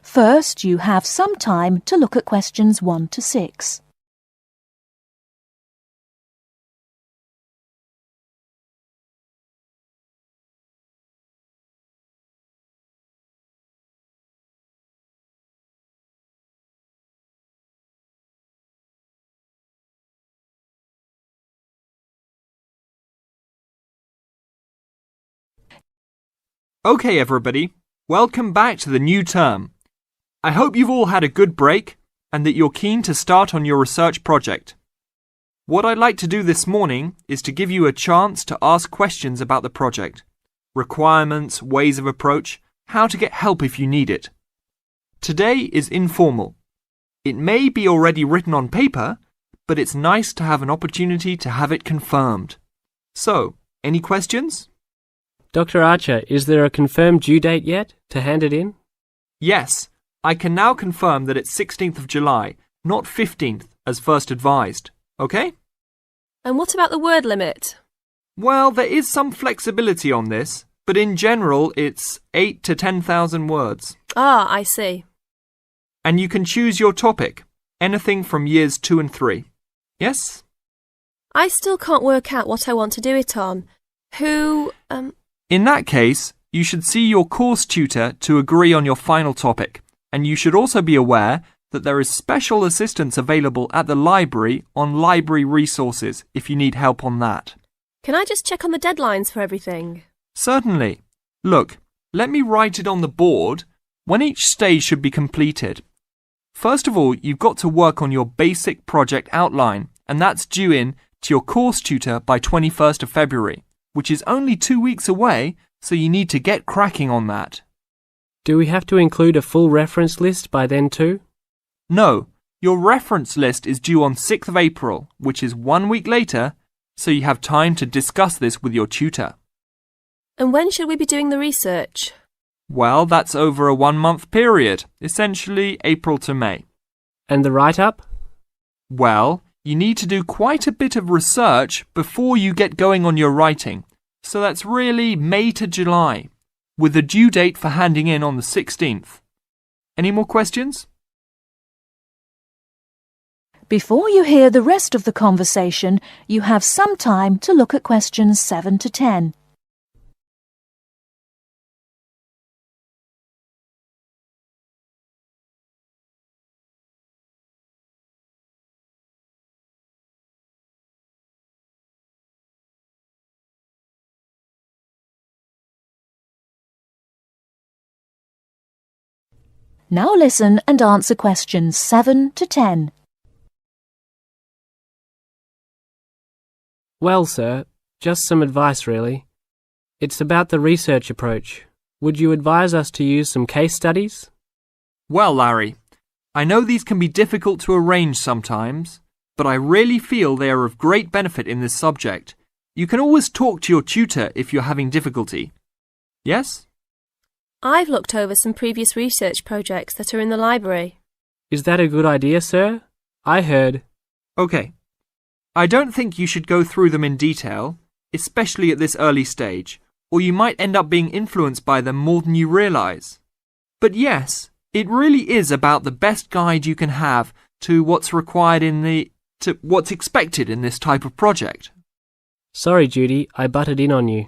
First, you have some time to look at questions 1 to 6. Okay, everybody, welcome back to the new term. I hope you've all had a good break and that you're keen to start on your research project. What I'd like to do this morning is to give you a chance to ask questions about the project, requirements, ways of approach, how to get help if you need it. Today is informal. It may be already written on paper, but it's nice to have an opportunity to have it confirmed. So, any questions? Dr. Archer, is there a confirmed due date yet to hand it in? Yes, I can now confirm that it's 16th of July, not 15th as first advised. Okay? And what about the word limit? Well, there is some flexibility on this, but in general it's 8 to 10,000 words. Ah, I see. And you can choose your topic, anything from years 2 and 3. Yes? I still can't work out what I want to do it on. In that case, you should see your course tutor to agree on your final topic, and you should also be aware that there is special assistance available at the library on library resources if you need help on that. Can I just check on the deadlines for everything? Certainly. Look, let me write it on the board when each stage should be completed. First of all, you've got to work on your basic project outline, and that's due in to your course tutor by 21st of February. Which is only 2 weeks away, so you need to get cracking on that. Do we have to include a full reference list by then too? No, your reference list is due on 6th of April, which is 1 week later, so you have time to discuss this with your tutor. And when should we be doing the research? Well, that's over a 1-month period, essentially April to May. And the write-up? Well, you need to do quite a bit of research before you get going on your writing. So that's really May to July, with a due date for handing in on the 16th. Any more questions? Before you hear the rest of the conversation, you have some time to look at questions 7 to 10. Now listen and answer questions 7 to 10. Well, sir, just some advice really. It's about the research approach. Would you advise us to use some case studies? Well, Larry, I know these can be difficult to arrange sometimes, but I really feel they are of great benefit in this subject. You can always talk to your tutor if you're having difficulty. Yes? I've looked over some previous research projects that are in the library. Is that a good idea, sir? I heard... Okay. I don't think you should go through them in detail, especially at this early stage, or you might end up being influenced by them more than you realise. But yes, it really is about the best guide you can have to what's required to what's expected in this type of project. Sorry, Judy, I butted in on you.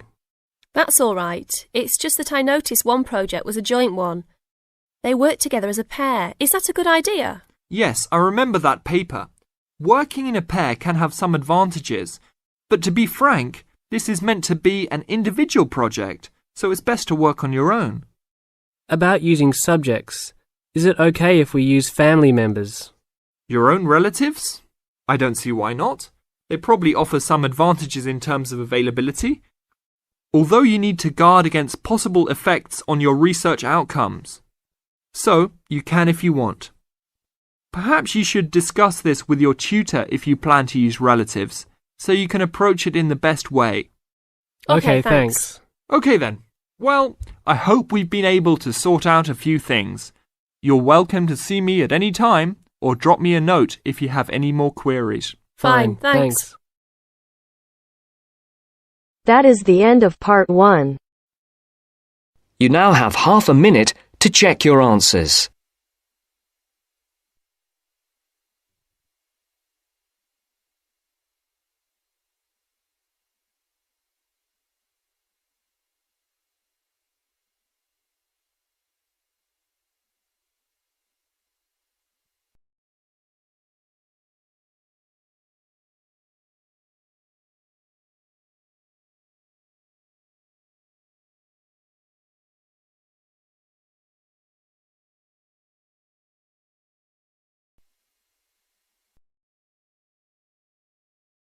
That's all right. It's just that I noticed one project was a joint one. They worked together as a pair. Is that a good idea? Yes, I remember that paper. Working in a pair can have some advantages, but to be frank, this is meant to be an individual project, so it's best to work on your own. About using subjects, is it okay if we use family members? Your own relatives? I don't see why not. They probably offer some advantages in terms of availability, although you need to guard against possible effects on your research outcomes. So, you can if you want. Perhaps you should discuss this with your tutor if you plan to use relatives, so you can approach it in the best way. Okay, thanks. Okay then. Well, I hope we've been able to sort out a few things. You're welcome to see me at any time, or drop me a note if you have any more queries. Fine, thanks. That is the end of part 1. You now have half a minute to check your answers.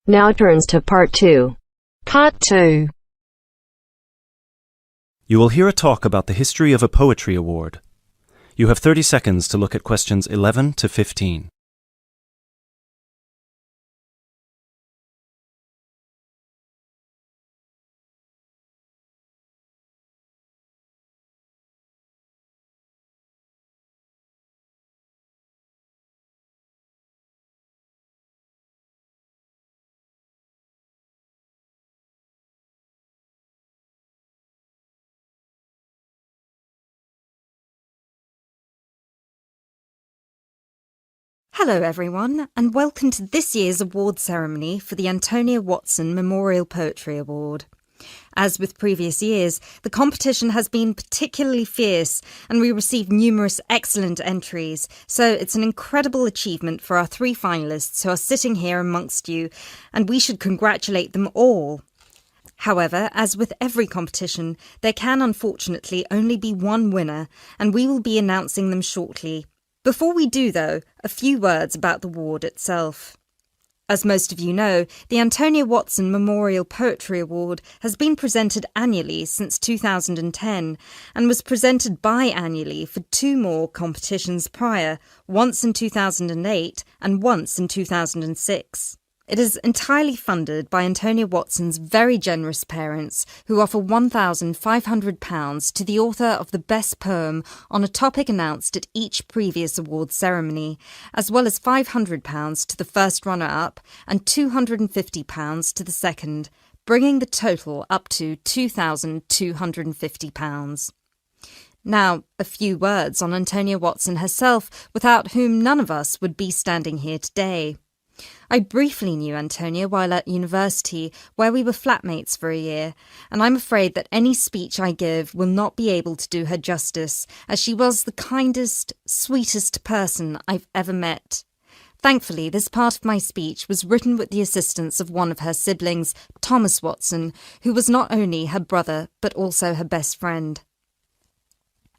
Now turns to Part 2. Part 2. You will hear a talk about the history of a poetry award. You have 30 seconds to look at questions 11 to 15. Hello everyone, and welcome to this year's award ceremony for the Antonia Watson Memorial Poetry Award. As with previous years, the competition has been particularly fierce and we received numerous excellent entries, so it's an incredible achievement for our 3 finalists who are sitting here amongst you, and we should congratulate them all. However, as with every competition, there can unfortunately only be one winner, and we will be announcing them shortly. Before we do, though, a few words about the award itself. As most of you know, the Antonia Watson Memorial Poetry Award has been presented annually since 2010 and was presented biannually for 2 more competitions prior, once in 2008 and once in 2006. It is entirely funded by Antonia Watson's very generous parents, who offer £1,500 to the author of the best poem on a topic announced at each previous award ceremony, as well as £500 to the first runner-up and £250 to the second, bringing the total up to £2,250. Now, a few words on Antonia Watson herself, without whom none of us would be standing here today. I briefly knew Antonia while at university, where we were flatmates for a year, and I'm afraid that any speech I give will not be able to do her justice, as she was the kindest, sweetest person I've ever met. Thankfully, this part of my speech was written with the assistance of one of her siblings, Thomas Watson, who was not only her brother, but also her best friend.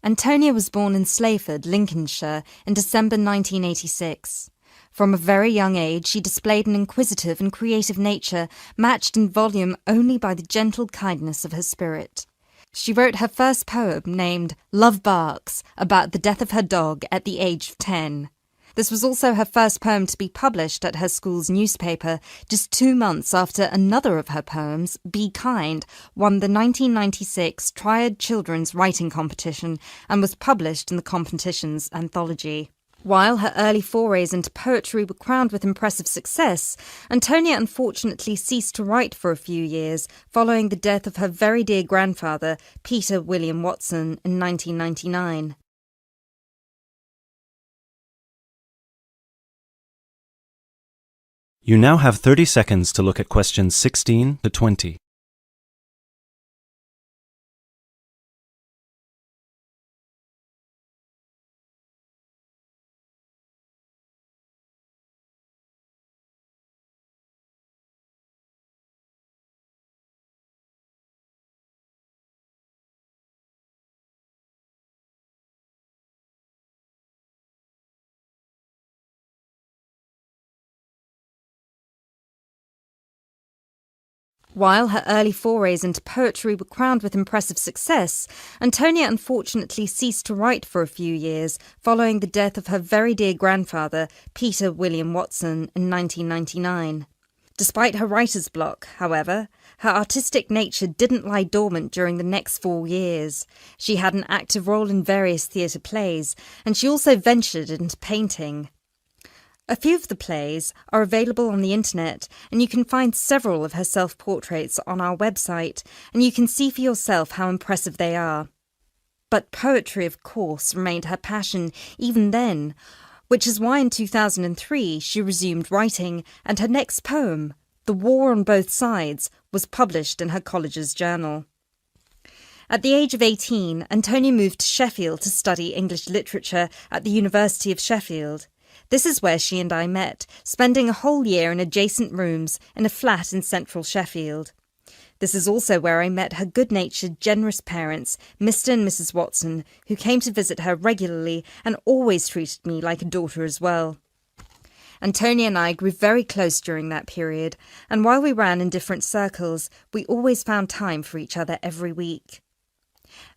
Antonia was born in Slayford, Lincolnshire, in December 1986. From a very young age, she displayed an inquisitive and creative nature, matched in volume only by the gentle kindness of her spirit. She wrote her first poem, named Love Barks, about the death of her dog at the age of 10. This was also her first poem to be published at her school's newspaper, just 2 months after another of her poems, Be Kind, won the 1996 Triad Children's Writing Competition and was published in the competition's anthology. While her early forays into poetry were crowned with impressive success, Antonia unfortunately ceased to write for a few years following the death of her very dear grandfather, Peter William Watson, in 1999. You now have 30 seconds to look at questions 16 to 20. While her early forays into poetry were crowned with impressive success, Antonia unfortunately ceased to write for a few years following the death of her very dear grandfather, Peter William Watson, in 1999. Despite her writer's block, however, her artistic nature didn't lie dormant during the next 4 years. She had an active role in various theatre plays, and she also ventured into painting. A few of the plays are available on the internet, and you can find several of her self-portraits on our website, and you can see for yourself how impressive they are. But poetry, of course, remained her passion even then, which is why in 2003 she resumed writing, and her next poem, The War on Both Sides, was published in her college's journal. At the age of 18, Antonia moved to Sheffield to study English literature at the University of Sheffield. This is where she and I met, spending a whole year in adjacent rooms in a flat in central Sheffield. This is also where I met her good-natured, generous parents, Mr. and Mrs. Watson, who came to visit her regularly and always treated me like a daughter as well. Antonia and I grew very close during that period, and while we ran in different circles, we always found time for each other every week.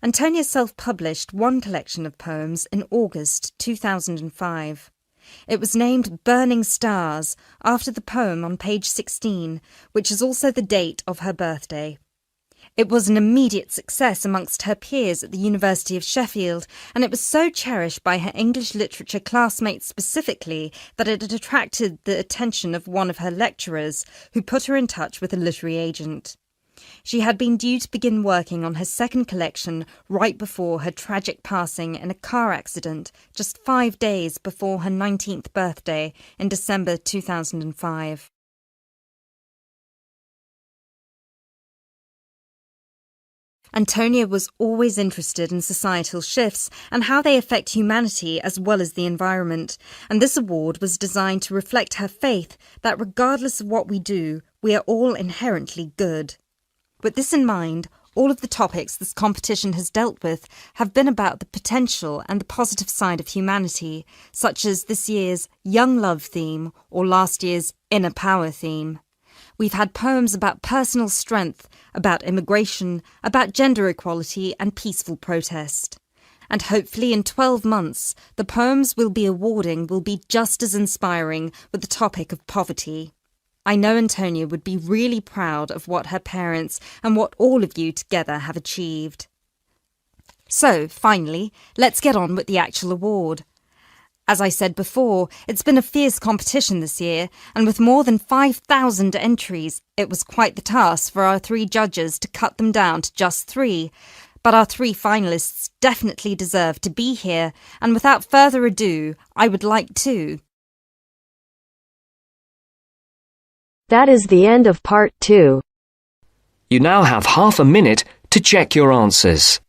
Antonia self-published one collection of poems in August 2005. It was named Burning Stars, after the poem on page 16, which is also the date of her birthday. It was an immediate success amongst her peers at the University of Sheffield, and it was so cherished by her English literature classmates specifically that it had attracted the attention of one of her lecturers, who put her in touch with a literary agent. She had been due to begin working on her second collection right before her tragic passing in a car accident just 5 days before her 19th birthday in December 2005. Antonia was always interested in societal shifts and how they affect humanity as well as the environment, and this award was designed to reflect her faith that regardless of what we do, we are all inherently good. With this in mind, all of the topics this competition has dealt with have been about the potential and the positive side of humanity, such as this year's Young Love theme or last year's Inner Power theme. We've had poems about personal strength, about immigration, about gender equality and peaceful protest. And hopefully in 12 months, the poems we'll be awarding will be just as inspiring with the topic of poverty. I know Antonia would be really proud of what her parents and what all of you together have achieved. So, finally, let's get on with the actual award. As I said before, it's been a fierce competition this year, and with more than 5,000 entries, it was quite the task for our 3 judges to cut them down to just 3. But our 3 finalists definitely deserve to be here, and without further ado, I would like to... That is the end of part 2. You now have half a minute to check your answers.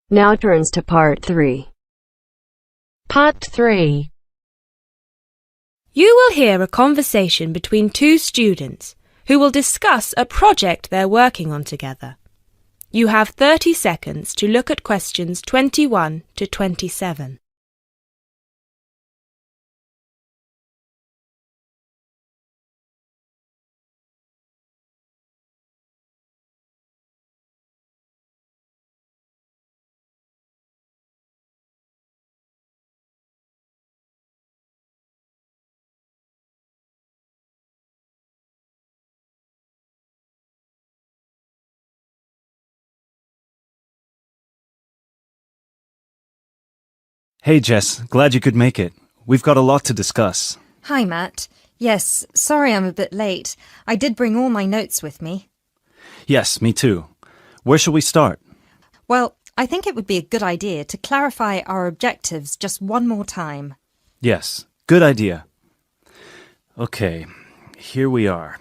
Now turns to part 3. Part 3. You will hear a conversation between 2 students who will discuss a project they're working on together. You have 30 seconds to look at questions 21 to 27. Hey Jess, glad you could make it. We've got a lot to discuss. Hi, Matt. Yes, sorry I'm a bit late. I did bring all my notes with me. Yes, me too. Where shall we start? Well, I think it would be a good idea to clarify our objectives just one more time. Yes, good idea. Okay, here we are.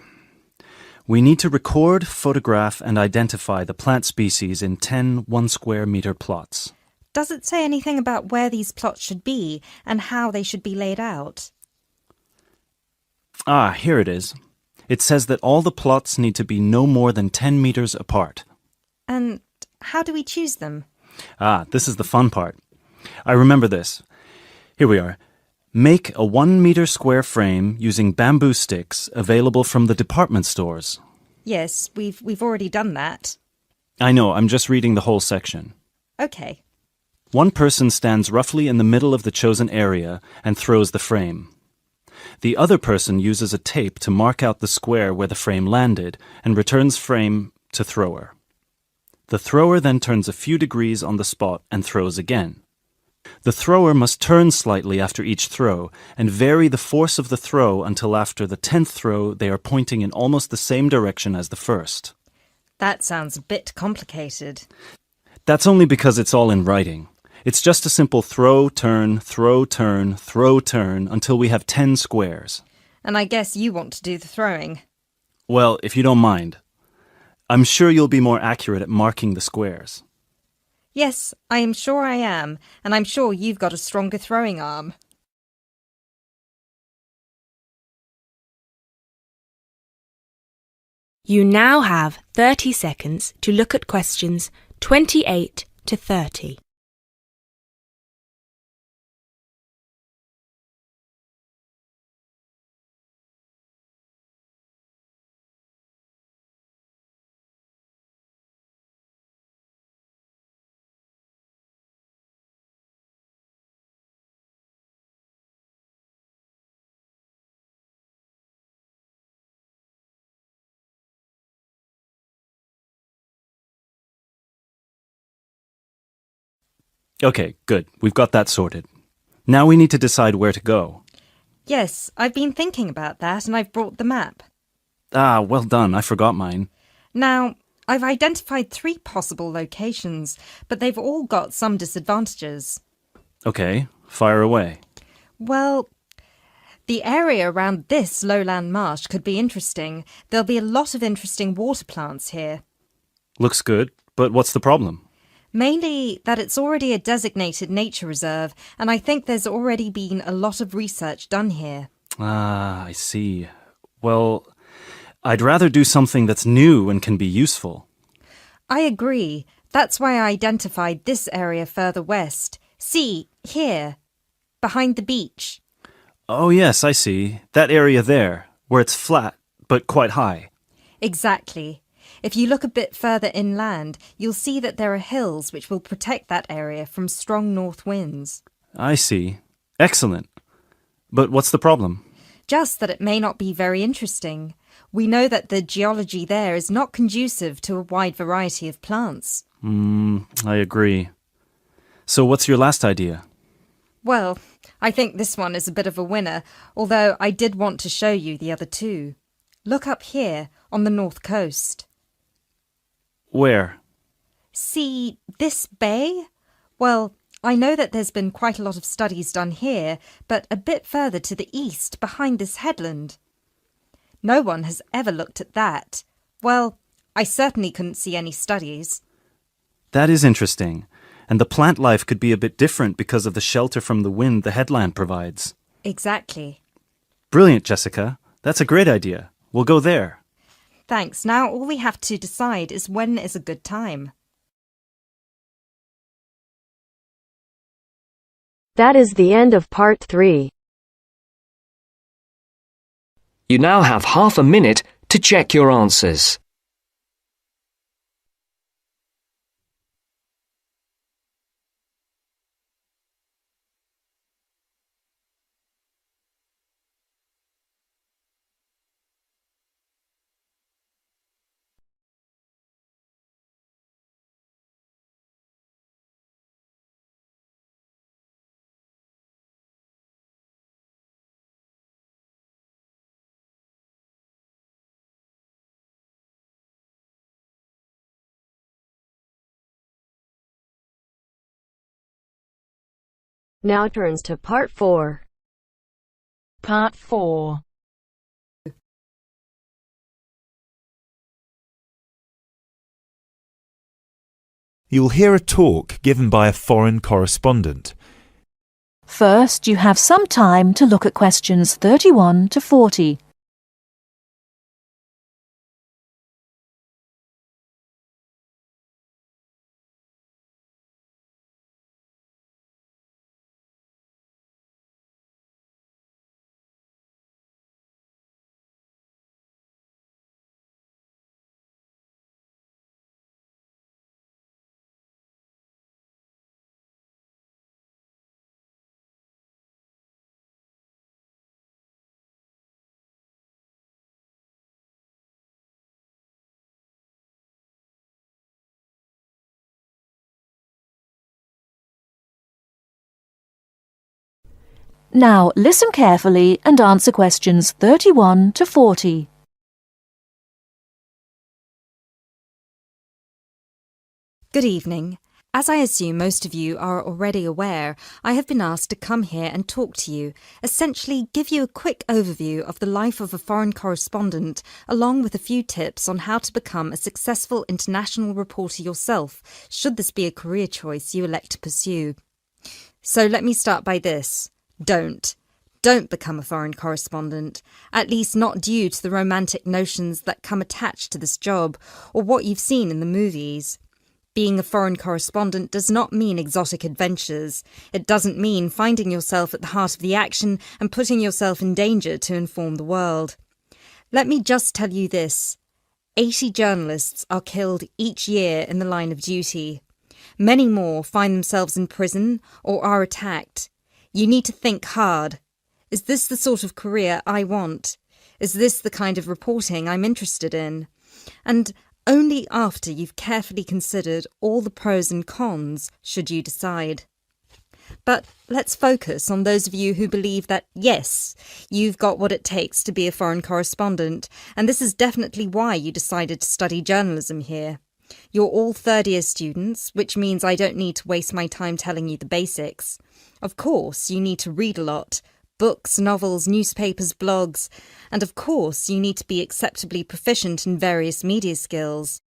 We need to record, photograph, and identify the plant species in 10 1-square-meter plots. Does it say anything about where these plots should be and how they should be laid out? Ah, here it is. It says that all the plots need to be no more than 10 meters apart. And how do we choose them? Ah, this is the fun part. I remember this. Here we are. Make a 1-meter square frame using bamboo sticks available from the department stores. Yes, we've already done that. I know, I'm just reading the whole section. Okay. One person stands roughly in the middle of the chosen area and throws the frame. The other person uses a tape to mark out the square where the frame landed and returns frame to thrower. The thrower then turns a few degrees on the spot and throws again. The thrower must turn slightly after each throw and vary the force of the throw until after the 10th throw they are pointing in almost the same direction as the first. That sounds a bit complicated. That's only because it's all in writing. It's just a simple throw, turn, throw, turn, throw, turn until we have 10 squares. And I guess you want to do the throwing. Well, if you don't mind. I'm sure you'll be more accurate at marking the squares. Yes, I am sure I am, and I'm sure you've got a stronger throwing arm. You now have 30 seconds to look at questions 28 to 30. Okay, good. We've got that sorted. Now we need to decide where to go. Yes, I've been thinking about that and I've brought the map. Ah, well done. I forgot mine. Now, I've identified 3 possible locations, but they've all got some disadvantages. Okay, fire away. Well, the area around this lowland marsh could be interesting. There'll be a lot of interesting water plants here. Looks good, but what's the problem? Mainly that it's already a designated nature reserve, and I think there's already been a lot of research done here. Ah, I see. Well, I'd rather do something that's new and can be useful. I agree. That's why I identified this area further west. See, here, behind the beach. Oh yes, I see. That area there, where it's flat, but quite high. Exactly. If you look a bit further inland, you'll see that there are hills which will protect that area from strong north winds. I see. Excellent. But what's the problem? Just that it may not be very interesting. We know that the geology there is not conducive to a wide variety of plants. I agree. So what's your last idea? Well, I think this one is a bit of a winner, although I did want to show you the other 2. Look up here, on the north coast. Where? See this bay? Well, I know that there's been quite a lot of studies done here, but a bit further to the east, behind this headland. No one has ever looked at that. Well, I certainly couldn't see any studies. That is interesting. And the plant life could be a bit different because of the shelter from the wind the headland provides. Exactly. Brilliant, Jessica. That's a great idea. We'll go there. Thanks. Now all we have to decide is when is a good time. That is the end of part 3. You now have half a minute to check your answers. Now turns to part 4. Part 4. You'll hear a talk given by a foreign correspondent. First, you have some time to look at questions 31 to 40. Now listen carefully and answer questions 31 to 40. Good evening. As I assume most of you are already aware, I have been asked to come here and talk to you, essentially give you a quick overview of the life of a foreign correspondent, along with a few tips on how to become a successful international reporter yourself, should this be a career choice you elect to pursue. So let me start by this. Don't become a foreign correspondent, at least not due to the romantic notions that come attached to this job, or what you've seen in the movies. Being a foreign correspondent does not mean exotic adventures. It doesn't mean finding yourself at the heart of the action and putting yourself in danger to inform the world. Let me just tell you this. 80 journalists are killed each year in the line of duty. Many more find themselves in prison or are attacked. You need to think hard. Is this the sort of career I want? Is this the kind of reporting I'm interested in? And only after you've carefully considered all the pros and cons should you decide. But let's focus on those of you who believe that, yes, you've got what it takes to be a foreign correspondent, and this is definitely why you decided to study journalism here. You're all third-year students, which means I don't need to waste my time telling you the basics. Of course, you need to read a lot. Books, novels, newspapers, blogs, and of course you need to be acceptably proficient in various media skills.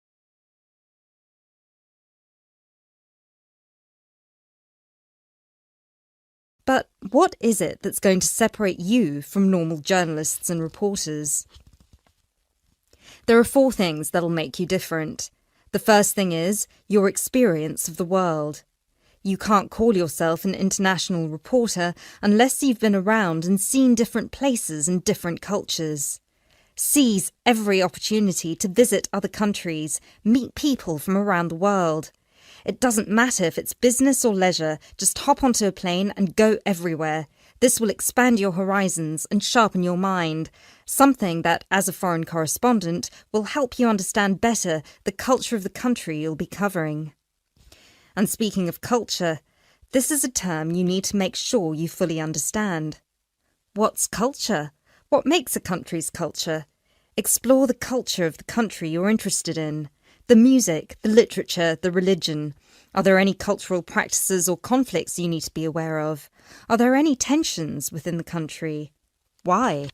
But what is it that's going to separate you from normal journalists and reporters? There are 4 things that'll make you different. The first thing is your experience of the world. You can't call yourself an international reporter unless you've been around and seen different places and different cultures. Seize every opportunity to visit other countries, meet people from around the world. It doesn't matter if it's business or leisure, just hop onto a plane and go everywhere. This will expand your horizons and sharpen your mind, something that, as a foreign correspondent, will help you understand better the culture of the country you'll be covering. And speaking of culture, this is a term you need to make sure you fully understand. What's culture? What makes a country's culture? Explore the culture of the country you're interested in. The music, the literature, the religion. Are there any cultural practices or conflicts you need to be aware of? Are there any tensions within the country? Why?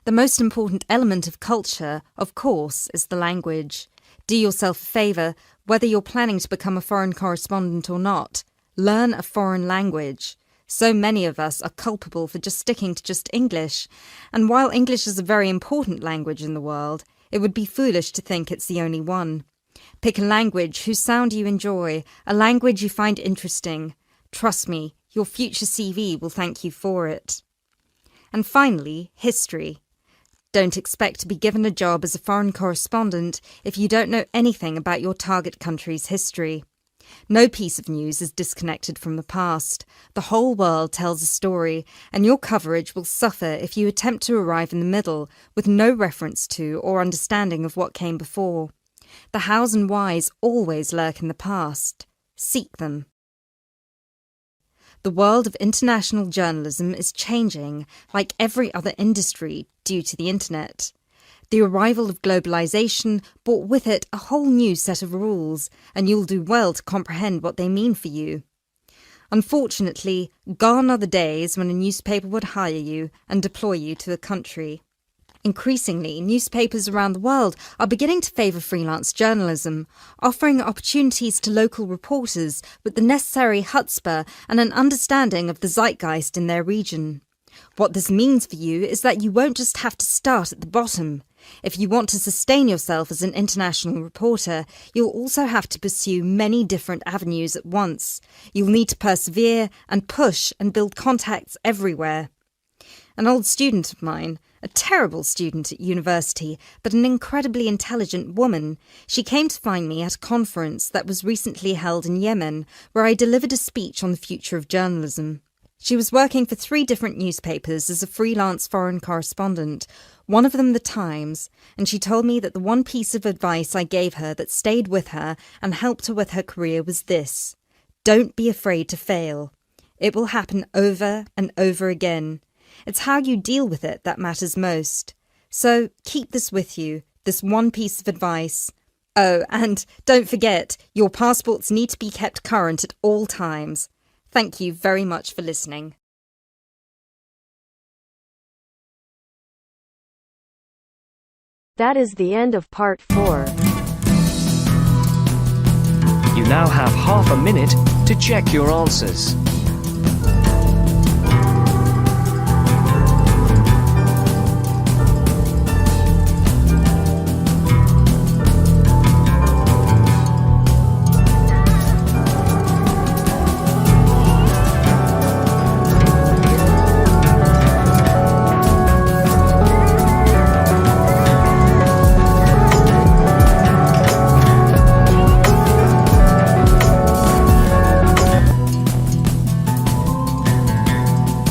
The most important element of culture, of course, is the language. Do yourself a favour, whether you're planning to become a foreign correspondent or not. Learn a foreign language. So many of us are culpable for just sticking to just English, and while English is a very important language in the world, it would be foolish to think it's the only one. Pick a language whose sound you enjoy, a language you find interesting. Trust me, your future CV will thank you for it. And finally, history. Don't expect to be given a job as a foreign correspondent if you don't know anything about your target country's history. No piece of news is disconnected from the past. The whole world tells a story, and your coverage will suffer if you attempt to arrive in the middle with no reference to or understanding of what came before. The hows and whys always lurk in the past. Seek them. The world of international journalism is changing, like every other industry, due to the internet. The arrival of globalization brought with it a whole new set of rules, and you'll do well to comprehend what they mean for you. Unfortunately, gone are the days when a newspaper would hire you and deploy you to a country. Increasingly, newspapers around the world are beginning to favour freelance journalism, offering opportunities to local reporters with the necessary chutzpah and an understanding of the zeitgeist in their region. What this means for you is that you won't just have to start at the bottom. If you want to sustain yourself as an international reporter, you'll also have to pursue many different avenues at once. You'll need to persevere and push and build contacts everywhere. An old student of mine, a terrible student at university, but an incredibly intelligent woman, she came to find me at a conference that was recently held in Yemen, where I delivered a speech on the future of journalism. She was working for 3 different newspapers as a freelance foreign correspondent, one of them The Times, and she told me that the one piece of advice I gave her that stayed with her and helped her with her career was this: don't be afraid to fail. It will happen over and over again. It's how you deal with it that matters most. So keep this with you, this one piece of advice. Oh, and don't forget, your passports need to be kept current at all times. Thank you very much for listening. That is the end of part 4. You now have half a minute to check your answers.